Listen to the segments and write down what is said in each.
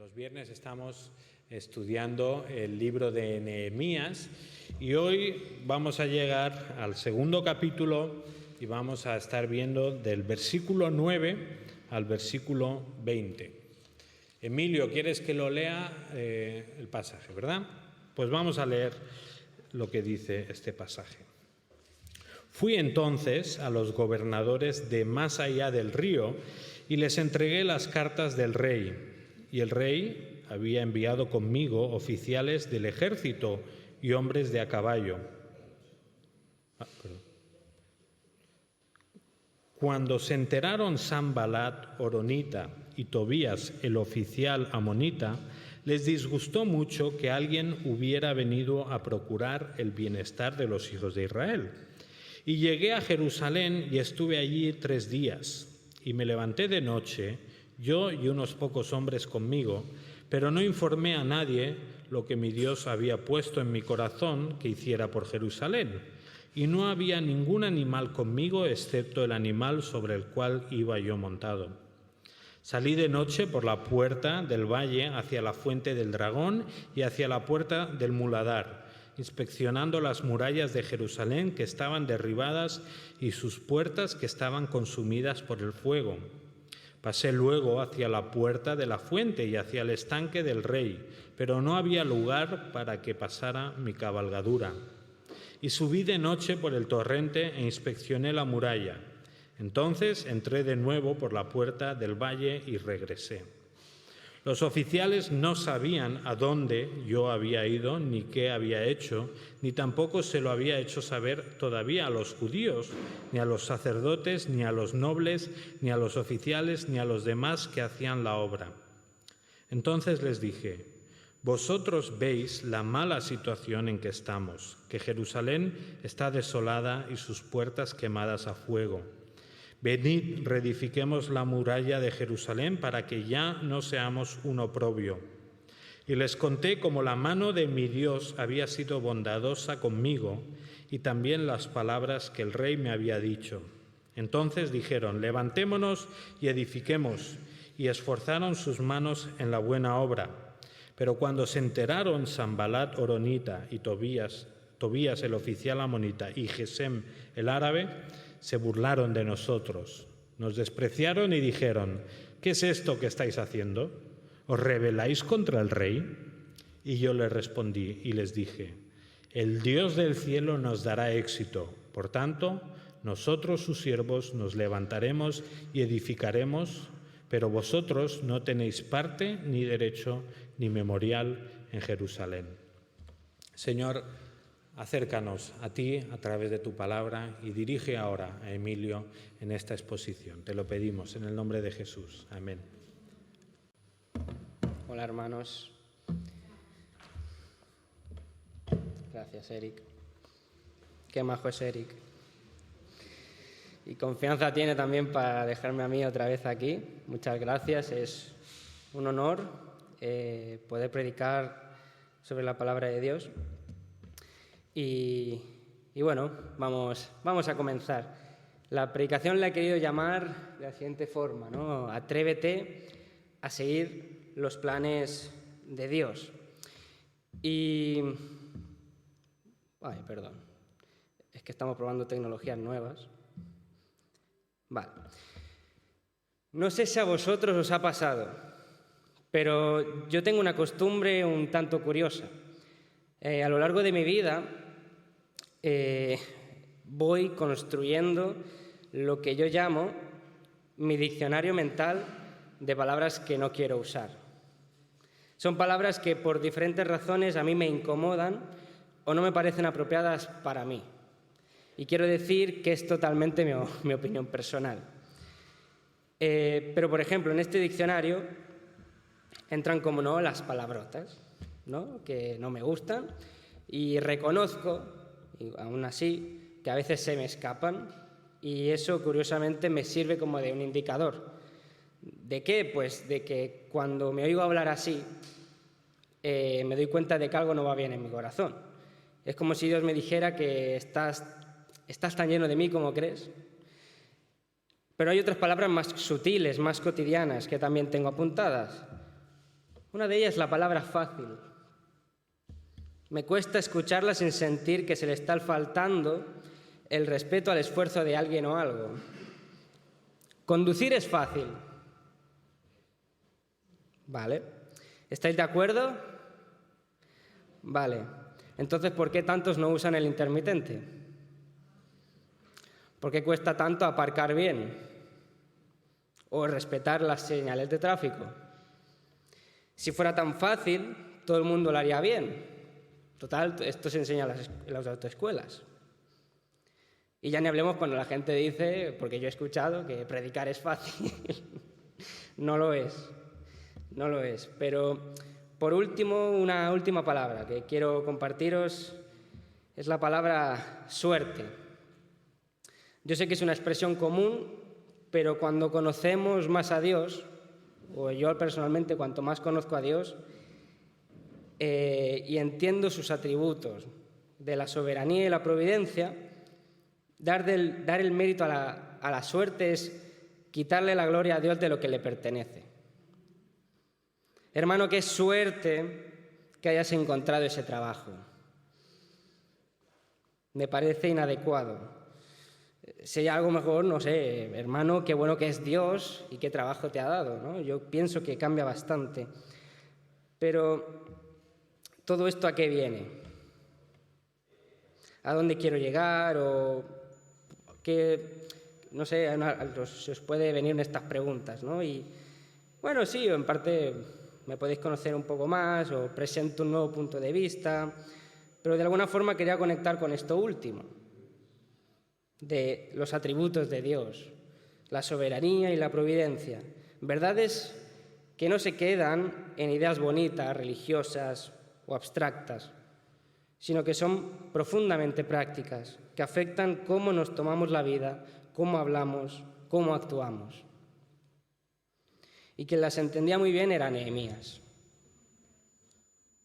Los viernes estamos estudiando el libro de Nehemías y hoy vamos a llegar al segundo capítulo y vamos a estar viendo del versículo 9 al versículo 20. Emilio, ¿quieres que lo lea el pasaje, verdad? Pues vamos a leer lo que dice este pasaje. Fui entonces a los gobernadores de más allá del río y les entregué las cartas del rey. Y el rey había enviado conmigo oficiales del ejército y hombres de a caballo. Cuando se enteraron Sanbalat, horonita, y Tobías, el oficial amonita, les disgustó mucho que alguien hubiera venido a procurar el bienestar de los hijos de Israel. Y llegué a Jerusalén y estuve allí 3 días. Y me levanté de noche, yo y unos pocos hombres conmigo, pero no informé a nadie lo que mi Dios había puesto en mi corazón que hiciera por Jerusalén. Y no había ningún animal conmigo excepto el animal sobre el cual iba yo montado. Salí de noche por la puerta del valle hacia la fuente del dragón y hacia la puerta del muladar, inspeccionando las murallas de Jerusalén que estaban derribadas y sus puertas que estaban consumidas por el fuego. Pasé luego hacia la puerta de la fuente y hacia el estanque del rey, pero no había lugar para que pasara mi cabalgadura. Y subí de noche por el torrente e inspeccioné la muralla. Entonces entré de nuevo por la puerta del valle y regresé. Los oficiales no sabían a dónde yo había ido, ni qué había hecho, ni tampoco se lo había hecho saber todavía a los judíos, ni a los sacerdotes, ni a los nobles, ni a los oficiales, ni a los demás que hacían la obra. Entonces les dije: vosotros veis la mala situación en que estamos, que Jerusalén está desolada y sus puertas quemadas a fuego. Venid, reedifiquemos la muralla de Jerusalén para que ya no seamos un oprobio. Y les conté cómo la mano de mi Dios había sido bondadosa conmigo y también las palabras que el rey me había dicho. Entonces dijeron: levantémonos y edifiquemos, y esforzaron sus manos en la buena obra. Pero cuando se enteraron Sanbalat horonita y Tobías el oficial amonita y Gesem el árabe, se burlaron de nosotros, nos despreciaron y dijeron: ¿qué es esto que estáis haciendo? ¿Os rebeláis contra el rey? Y yo les respondí y les dije: el Dios del cielo nos dará éxito. Por tanto, nosotros sus siervos nos levantaremos y edificaremos, pero vosotros no tenéis parte ni derecho ni memorial en Jerusalén. Señor, acércanos a ti a través de tu palabra y dirige ahora a Emilio en esta exposición. Te lo pedimos en el nombre de Jesús. Amén. Hola, hermanos. Gracias, Eric. Qué majo es Eric. Y confianza tiene también para dejarme a mí otra vez aquí. Muchas gracias. Es un honor poder predicar sobre la palabra de Dios. Y bueno, vamos a comenzar. La predicación la he querido llamar de la siguiente forma, ¿no? Atrévete a seguir los planes de Dios. Perdón. Es que estamos probando tecnologías nuevas. Vale. No sé si a vosotros os ha pasado, pero yo tengo una costumbre un tanto curiosa. A lo largo de mi vida voy construyendo lo que yo llamo mi diccionario mental de palabras que no quiero usar. Son palabras que por diferentes razones a mí me incomodan o no me parecen apropiadas para mí. Y quiero decir que es totalmente mi opinión personal. Pero, por ejemplo, en este diccionario entran, como no, las palabrotas, ¿no?, que no me gustan, y reconozco, y aún así, que a veces se me escapan, y eso, curiosamente, me sirve como de un indicador. ¿De qué? Pues de que cuando me oigo hablar así, me doy cuenta de que algo no va bien en mi corazón. Es como si Dios me dijera que estás tan lleno de mí como crees. Pero hay otras palabras más sutiles, más cotidianas, que también tengo apuntadas. Una de ellas es la palabra fácil. Me cuesta escucharla sin sentir que se le está faltando el respeto al esfuerzo de alguien o algo. Conducir es fácil. Vale. ¿Estáis de acuerdo? Vale. Entonces, ¿por qué tantos no usan el intermitente? ¿Por qué cuesta tanto aparcar bien? ¿O respetar las señales de tráfico? Si fuera tan fácil, todo el mundo lo haría bien. Total, esto se enseña en las autoescuelas. Y ya ni hablemos cuando la gente dice, porque yo he escuchado, que predicar es fácil. No lo es. No lo es. Pero, por último, una última palabra que quiero compartiros es la palabra suerte. Yo sé que es una expresión común, pero cuando conocemos más a Dios, o yo personalmente cuanto más conozco a Dios, y entiendo sus atributos de la soberanía y la providencia, dar el mérito a la suerte es quitarle la gloria a Dios de lo que le pertenece. Hermano, qué suerte que hayas encontrado ese trabajo. Me parece inadecuado. Si hay algo mejor, no sé, hermano, qué bueno que es Dios y qué trabajo te ha dado, ¿no? Yo pienso que cambia bastante. Pero ¿todo esto a qué viene? ¿A dónde quiero llegar? O qué, no sé, se os puede venir estas preguntas, ¿no? Y bueno, sí, en parte me podéis conocer un poco más o presento un nuevo punto de vista, pero de alguna forma quería conectar con esto último, de los atributos de Dios, la soberanía y la providencia, verdades que no se quedan en ideas bonitas, religiosas o abstractas, sino que son profundamente prácticas, que afectan cómo nos tomamos la vida, cómo hablamos, cómo actuamos. Y quien las entendía muy bien era Nehemías,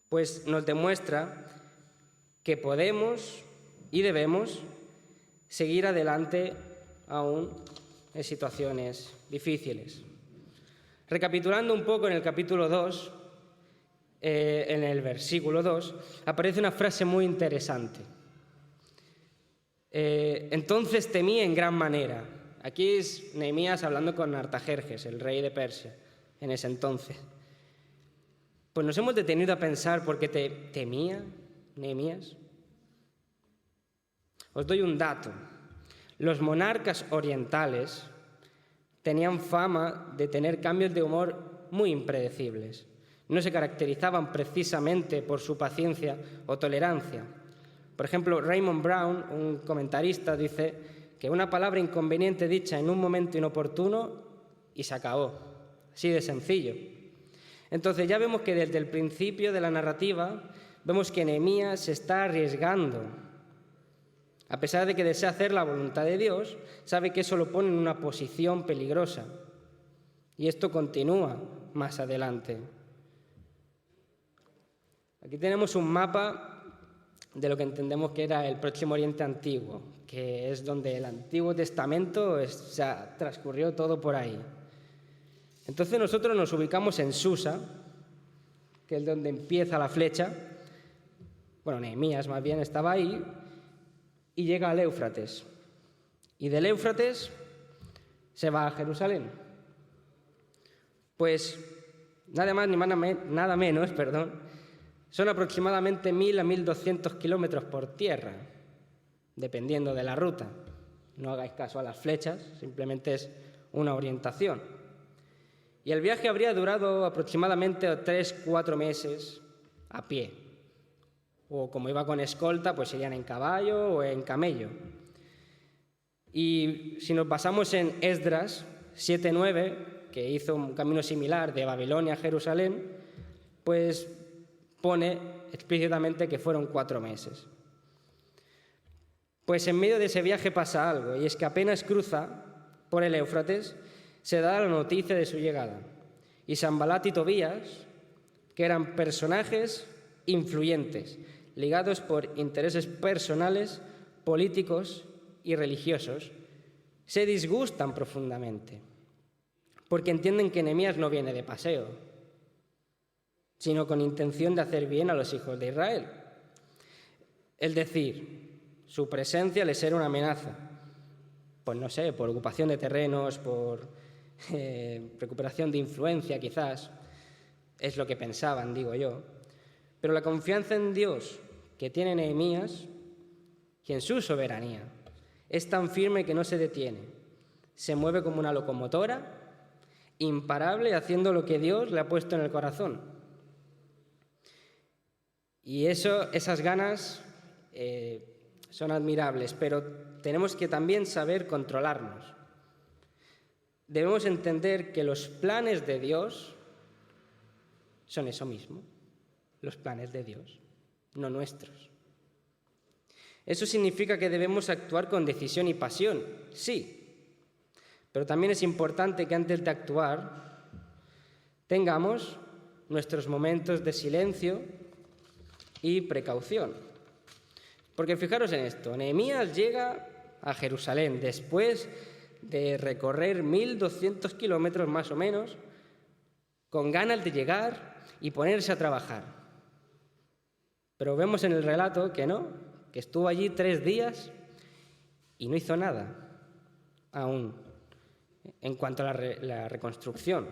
pues nos demuestra que podemos y debemos seguir adelante aún en situaciones difíciles. Recapitulando un poco en el capítulo 2, en el versículo 2, aparece una frase muy interesante. Entonces temí en gran manera. Aquí es Nehemías hablando con Artajerjes, el rey de Persia, en ese entonces. Pues nos hemos detenido a pensar por qué temía Nehemías. Os doy un dato. Los monarcas orientales tenían fama de tener cambios de humor muy impredecibles. No se caracterizaban precisamente por su paciencia o tolerancia. Por ejemplo, Raymond Brown, un comentarista, dice que una palabra inconveniente dicha en un momento inoportuno y se acabó. Así de sencillo. Entonces ya vemos que desde el principio de la narrativa vemos que Nehemías se está arriesgando. A pesar de que desea hacer la voluntad de Dios, sabe que eso lo pone en una posición peligrosa. Y esto continúa más adelante. Aquí tenemos un mapa de lo que entendemos que era el Próximo Oriente Antiguo, que es donde el Antiguo Testamento transcurrió todo por ahí. Entonces nosotros nos ubicamos en Susa, que es donde empieza la flecha. Bueno, Nehemías más bien estaba ahí, y llega al Éufrates. Y del Éufrates se va a Jerusalén. Pues nada más ni nada menos, son aproximadamente 1.000 a 1.200 kilómetros por tierra, dependiendo de la ruta. No hagáis caso a las flechas, simplemente es una orientación. Y el viaje habría durado aproximadamente 3-4 meses a pie. O como iba con escolta, pues irían en caballo o en camello. Y si nos basamos en Esdras 7:9, que hizo un camino similar de Babilonia a Jerusalén, pues pone explícitamente que fueron 4 meses. Pues en medio de ese viaje pasa algo, y es que apenas cruza por el Éufrates, se da la noticia de su llegada. Y Sanbalat y Tobías, que eran personajes influyentes, ligados por intereses personales, políticos y religiosos, se disgustan profundamente, porque entienden que Nehemías no viene de paseo. sino con intención de hacer bien a los hijos de Israel. Es decir, su presencia les era una amenaza. Pues no sé, por ocupación de terrenos, por recuperación de influencia quizás, es lo que pensaban, digo yo. Pero la confianza en Dios que tiene Nehemías, y en su soberanía, es tan firme que no se detiene. Se mueve como una locomotora, imparable, haciendo lo que Dios le ha puesto en el corazón. Y esas ganas son admirables, pero tenemos que también saber controlarnos. Debemos entender que los planes de Dios son eso mismo, los planes de Dios, no nuestros. Eso significa que debemos actuar con decisión y pasión, sí, pero también es importante que antes de actuar tengamos nuestros momentos de silencio y precaución. Porque fijaros en esto, Nehemías llega a Jerusalén después de recorrer 1.200 kilómetros más o menos, con ganas de llegar y ponerse a trabajar. Pero vemos en el relato que no, que estuvo allí 3 días y no hizo nada aún en cuanto a la reconstrucción.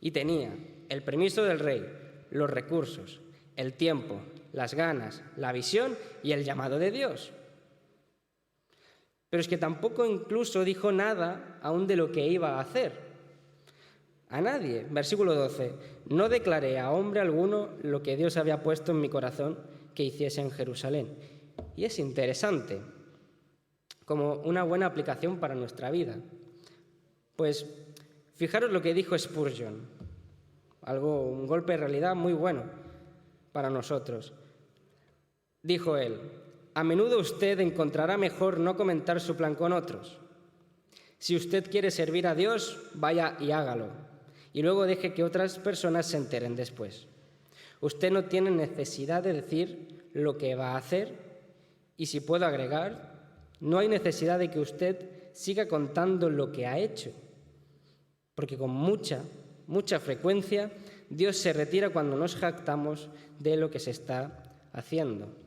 Y tenía el permiso del rey, los recursos, el tiempo, las ganas, la visión y el llamado de Dios. Pero es que tampoco incluso dijo nada aún de lo que iba a hacer. A nadie. Versículo 12. No declaré a hombre alguno lo que Dios había puesto en mi corazón que hiciese en Jerusalén. Y es interesante, como una buena aplicación para nuestra vida. Pues fijaros lo que dijo Spurgeon, un golpe de realidad muy bueno para nosotros. Dijo él: a menudo usted encontrará mejor no comentar su plan con otros. Si usted quiere servir a Dios, vaya y hágalo, y luego deje que otras personas se enteren después. Usted no tiene necesidad de decir lo que va a hacer, y si puedo agregar, no hay necesidad de que usted siga contando lo que ha hecho, porque con mucha frecuencia Dios se retira cuando nos jactamos de lo que se está haciendo.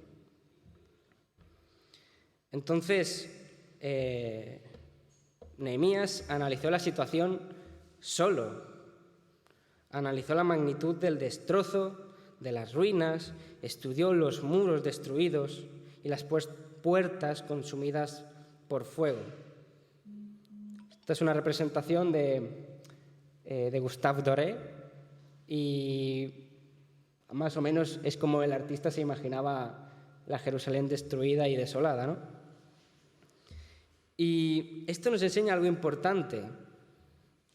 Entonces, Nehemías analizó la situación solo, analizó la magnitud del destrozo, de las ruinas, estudió los muros destruidos y las puertas consumidas por fuego. Esta es una representación de Gustave Doré y más o menos es como el artista se imaginaba la Jerusalén destruida y desolada, ¿no? Y esto nos enseña algo importante,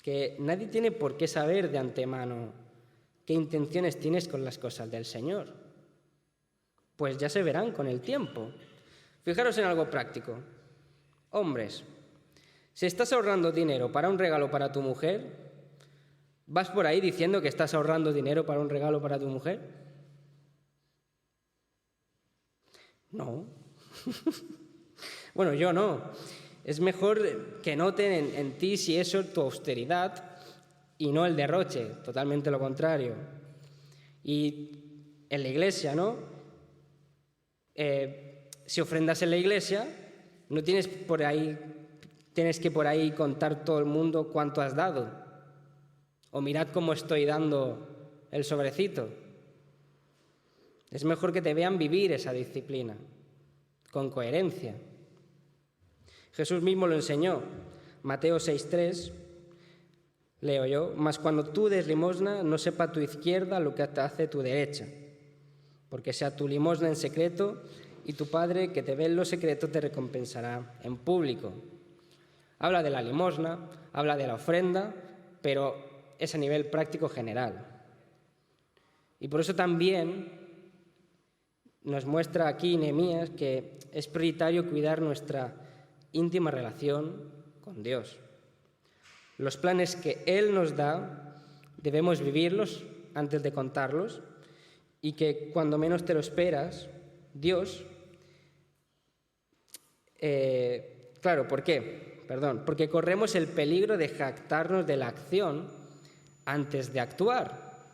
que nadie tiene por qué saber de antemano qué intenciones tienes con las cosas del Señor. Pues ya se verán con el tiempo. Fijaros en algo práctico. Hombres, si estás ahorrando dinero para un regalo para tu mujer, ¿vas por ahí diciendo que estás ahorrando dinero para un regalo para tu mujer? No. Bueno, yo no. Es mejor que noten en ti si eso es tu austeridad y no el derroche, totalmente lo contrario. Y en la iglesia, ¿no? Si ofrendas en la iglesia, no tienes que por ahí contar todo el mundo cuánto has dado. O mirad cómo estoy dando el sobrecito. Es mejor que te vean vivir esa disciplina, con coherencia. Jesús mismo lo enseñó. Mateo 6:3, leo yo: mas cuando tú des limosna, no sepa tu izquierda lo que te hace tu derecha, porque sea tu limosna en secreto, y tu Padre que te ve en lo secreto te recompensará en público. Habla de la limosna, habla de la ofrenda, pero es a nivel práctico general. Y por eso también nos muestra aquí Nehemías que es prioritario cuidar nuestra íntima relación con Dios. Los planes que Él nos da debemos vivirlos antes de contarlos, y que cuando menos te lo esperas, Dios... ¿por qué? Porque corremos el peligro de jactarnos de la acción antes de actuar.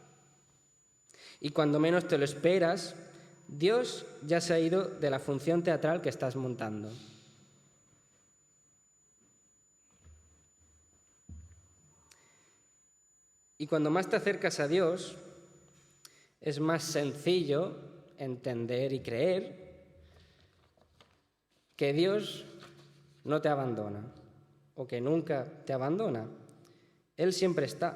Y cuando menos te lo esperas, Dios ya se ha ido de la función teatral que estás montando. Y cuando más te acercas a Dios, es más sencillo entender y creer que Dios no te abandona o que nunca te abandona. Él siempre está.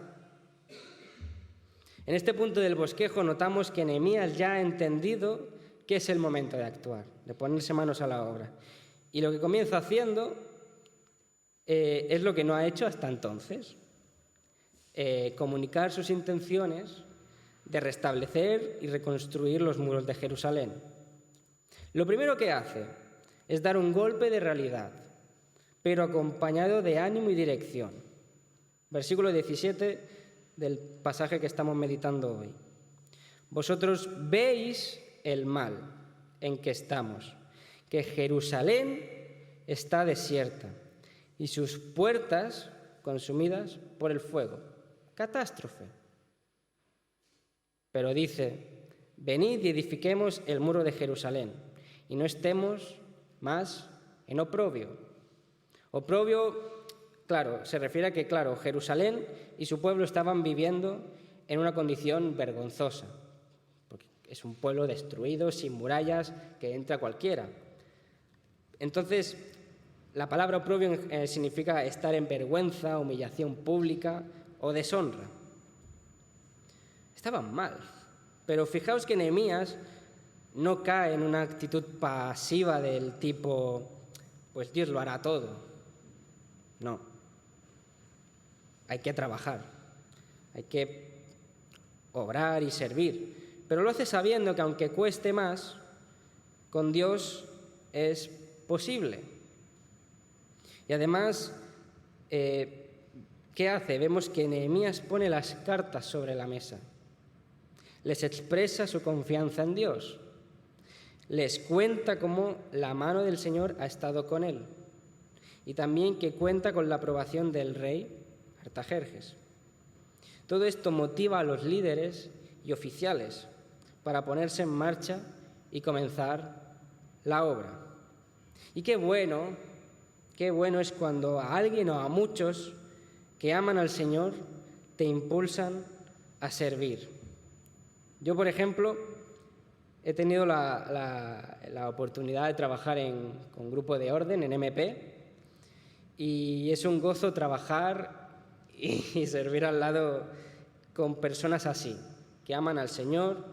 En este punto del bosquejo notamos que Nehemías ya ha entendido que es el momento de actuar, de ponerse manos a la obra. Y lo que comienza haciendo es lo que no ha hecho hasta entonces. Comunicar sus intenciones de restablecer y reconstruir los muros de Jerusalén. Lo primero que hace es dar un golpe de realidad, pero acompañado de ánimo y dirección. Versículo 17 del pasaje que estamos meditando hoy. Vosotros veis el mal en que estamos, que Jerusalén está desierta y sus puertas consumidas por el fuego. Catástrofe. Pero dice, venid y edifiquemos el muro de Jerusalén y no estemos más en oprobio. Oprobio, claro, se refiere a que, claro, Jerusalén y su pueblo estaban viviendo en una condición vergonzosa, porque es un pueblo destruido, sin murallas, que entra cualquiera. Entonces, la palabra oprobio significa estar en vergüenza, humillación pública o deshonra. Estaban mal, pero fijaos que Nehemías no cae en una actitud pasiva del tipo, pues Dios lo hará todo. No. Hay que trabajar, hay que obrar y servir, pero lo hace sabiendo que aunque cueste más, con Dios es posible. Y además, ¿qué hace? Vemos que Nehemías pone las cartas sobre la mesa. Les expresa su confianza en Dios. Les cuenta cómo la mano del Señor ha estado con él. Y también que cuenta con la aprobación del rey Artajerjes. Todo esto motiva a los líderes y oficiales para ponerse en marcha y comenzar la obra. Y qué bueno es cuando a alguien o a muchos que aman al Señor te impulsan a servir. Yo, por ejemplo, he tenido la oportunidad de trabajar con Grupo de Orden, en MP, y es un gozo trabajar y servir al lado con personas así, que aman al Señor,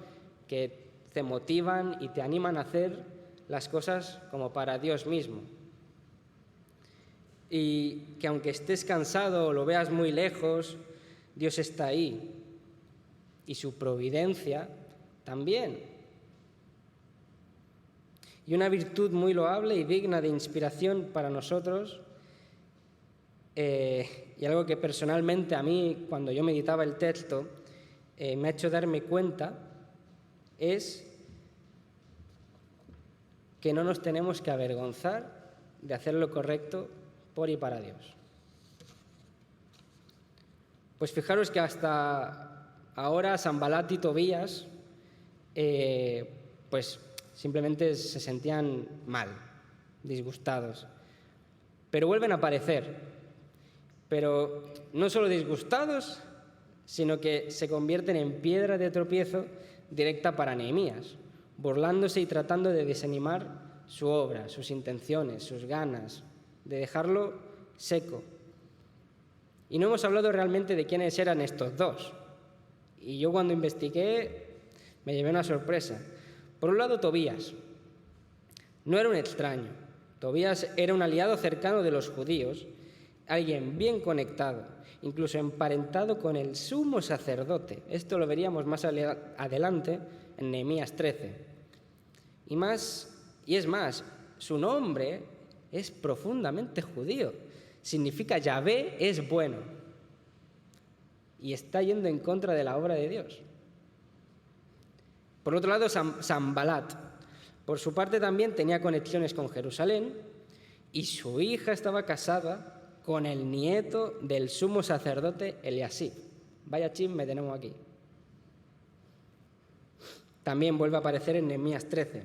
que te motivan y te animan a hacer las cosas como para Dios mismo. Y que aunque estés cansado o lo veas muy lejos, Dios está ahí. Y su providencia también. Y una virtud muy loable y digna de inspiración para nosotros, y algo que personalmente a mí, cuando yo meditaba el texto, me ha hecho darme cuenta, es que no nos tenemos que avergonzar de hacer lo correcto por y para Dios. Pues fijaros que hasta ahora Sanbalat y Tobías pues simplemente se sentían mal, disgustados, pero vuelven a aparecer. Pero no solo disgustados, sino que se convierten en piedra de tropiezo directa para Nehemías, burlándose y tratando de desanimar su obra, sus intenciones, sus ganas, de dejarlo seco. Y no hemos hablado realmente de quiénes eran estos dos. Y yo cuando investigué me llevé una sorpresa. Por un lado, Tobías. No era un extraño. Tobías era un aliado cercano de los judíos, alguien bien conectado, incluso emparentado con el sumo sacerdote. Esto lo veríamos más adelante en Nehemías 13. Y es más, su nombre es profundamente judío. Significa Yahvé es bueno. Y está yendo en contra de la obra de Dios. Por otro lado, Sanbalat. Por su parte también tenía conexiones con Jerusalén y su hija estaba casada con el nieto del sumo sacerdote Eliasib. Vaya chisme tenemos aquí. también vuelve a aparecer en Nehemías 13.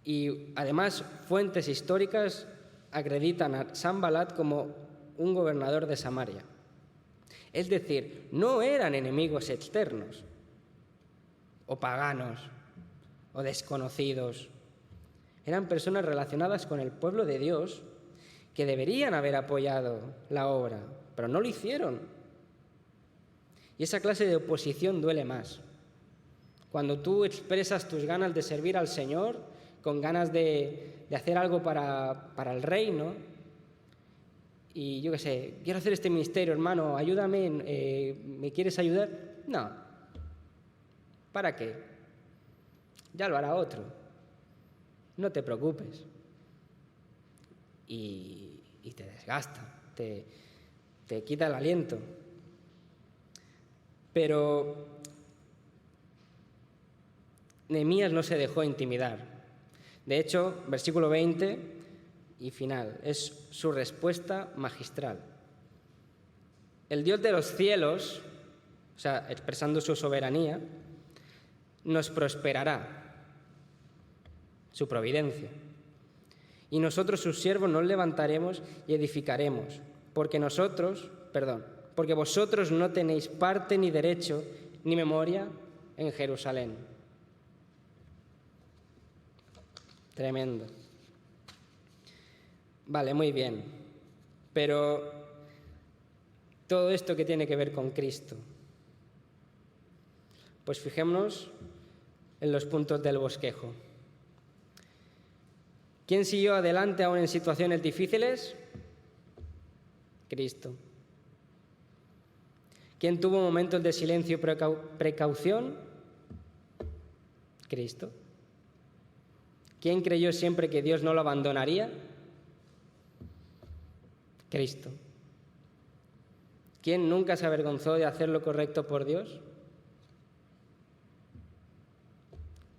Y además, fuentes históricas acreditan a Sanbalat como un gobernador de Samaria. Es decir, no eran enemigos externos, o paganos, o desconocidos. Eran personas relacionadas con el pueblo de Dios que deberían haber apoyado la obra, pero no lo hicieron. Y esa clase de oposición duele más. Cuando tú expresas tus ganas de servir al Señor, con ganas de hacer algo para el reino, y yo qué sé, quiero hacer este ministerio, hermano, ayúdame, ¿me quieres ayudar? No. ¿Para qué? Ya lo hará otro. No te preocupes. Y te desgasta, te quita el aliento. Pero Nehemías no se dejó intimidar. De hecho, versículo 20 y final, es su respuesta magistral. El Dios de los cielos, o sea, expresando su soberanía, nos prosperará, su providencia. Y nosotros, sus siervos, nos levantaremos y edificaremos, porque vosotros no tenéis parte ni derecho ni memoria en Jerusalén. Tremendo. Vale, muy bien. Pero todo esto, ¿qué tiene que ver con Cristo? Pues fijémonos en los puntos del bosquejo. ¿Quién siguió adelante aún en situaciones difíciles? Cristo. ¿Quién tuvo momentos de silencio y precaución? Cristo. ¿Quién creyó siempre que Dios no lo abandonaría? Cristo. ¿Quién nunca se avergonzó de hacer lo correcto por Dios?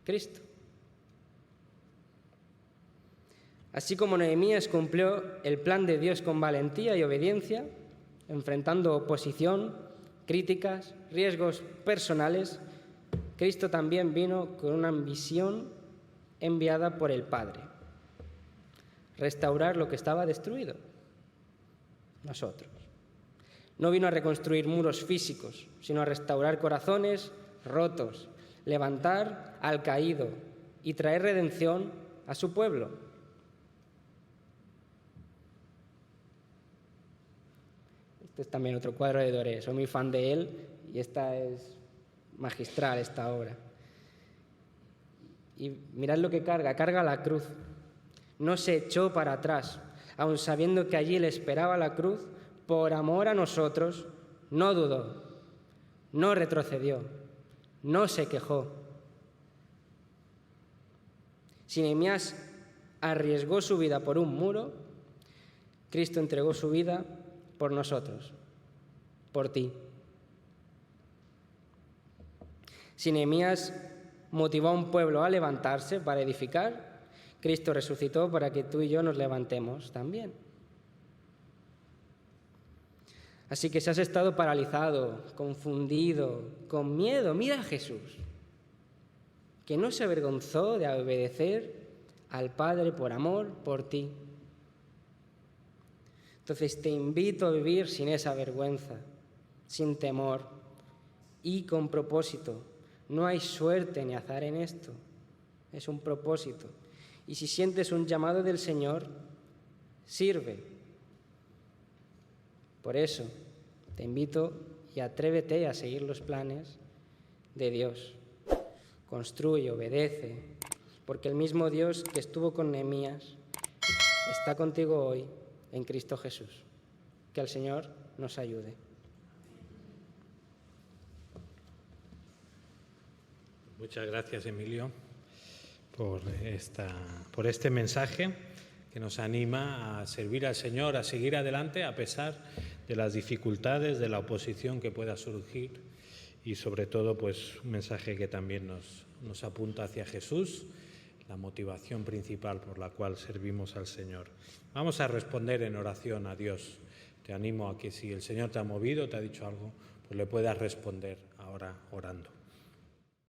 Cristo. Así como Nehemías cumplió el plan de Dios con valentía y obediencia, enfrentando oposición, críticas, riesgos personales, Cristo también vino con una misión enviada por el Padre: restaurar lo que estaba destruido. Nosotros. No vino a reconstruir muros físicos, sino a restaurar corazones rotos, levantar al caído y traer redención a su pueblo. Este es también otro cuadro de Doré. Soy muy fan de él y esta es magistral, esta obra. Y mirad lo que carga la cruz. No se echó para atrás, aun sabiendo que allí le esperaba la cruz, por amor a nosotros, no dudó, no retrocedió, no se quejó. Si Nehemías arriesgó su vida por un muro, Cristo entregó su vida por nosotros, por ti. Si Nehemías motivó a un pueblo a levantarse para edificar, Cristo resucitó para que tú y yo nos levantemos también. Así que si has estado paralizado, confundido, con miedo, mira a Jesús, que no se avergonzó de obedecer al Padre por amor por ti. Entonces te invito a vivir sin esa vergüenza, sin temor y con propósito. No hay suerte ni azar en esto, es un propósito. Y si sientes un llamado del Señor, sirve. Por eso te invito y atrévete a seguir los planes de Dios. Construye, obedece, porque el mismo Dios que estuvo con Nehemías está contigo hoy en Cristo Jesús. Que el Señor nos ayude. Muchas gracias, Emilio, por este mensaje que nos anima a servir al Señor, a seguir adelante a pesar de las dificultades, de la oposición que pueda surgir y sobre todo pues un mensaje que también nos apunta hacia Jesús, la motivación principal por la cual servimos al Señor. Vamos a responder en oración a Dios. Te animo a que si el Señor te ha movido, te ha dicho algo, pues le puedas responder ahora orando.